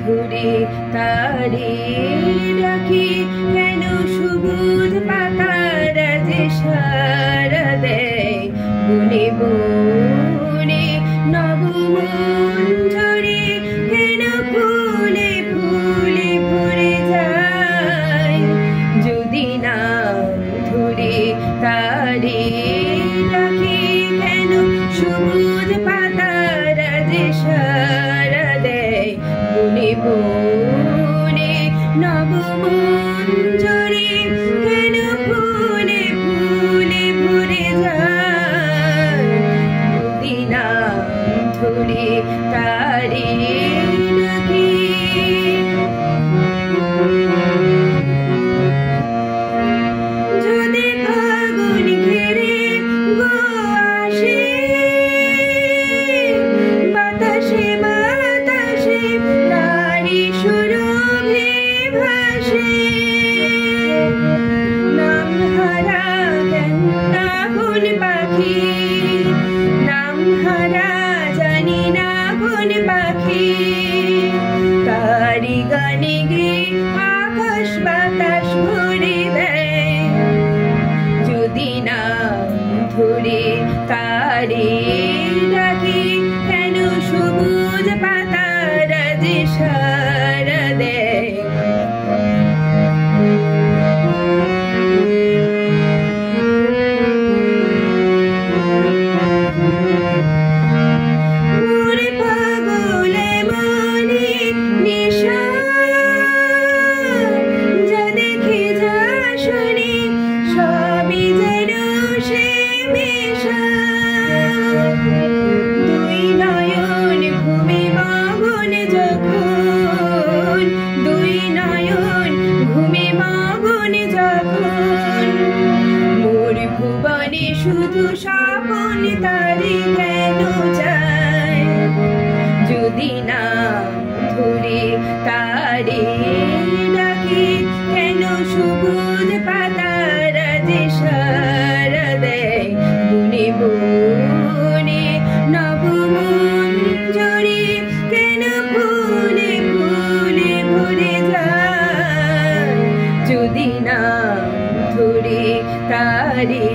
ধরে তারে ডাকি কেন সবুজ পাতারা যে সারা দেয় বনে বনে নবমঞ্জরি কেন ফুলে ফুলে ভরে যায় যদি নাম ধরে তারে ডাকি কেন সবুজ পাতারা যে সারা দেয় বনে বনে নবমঞ্জরি কেন ফুলে ফুলে ভরে যায় যদি নাম ধরে তারে ডাকি যদি ফাগুন ঘিরে গো আসে বাতাসে বাতাসে তারি সুরভি ভাসে নাম হারা কেননা কোন পাখি নাম হারা জানি না কোন পাখি তারি গানে গে আকাশ বাতাস ভরে দেয় যদি নাম ধরে তারে ডাকি কেন সবুজ পাতারা যে সারা দেয় মোরে পাগলে মনে নেশা যা দেখি যা শুনি সবই যেন সে মেশা দুই নয়ন ঘুমে মগন যখন দুই নয়ন ঘুমে মগন যখন মোর ভুবনে শুধু স্বপন তারে কেন চায় যদি নাম ধরে তারে ডাকি কেন সবুজ পাতারা যে সারা দেয় বনে বনে নবমঞ্জরি কেন ফুলে ফুলে ভরে যায় যদি নাম ধরে তারে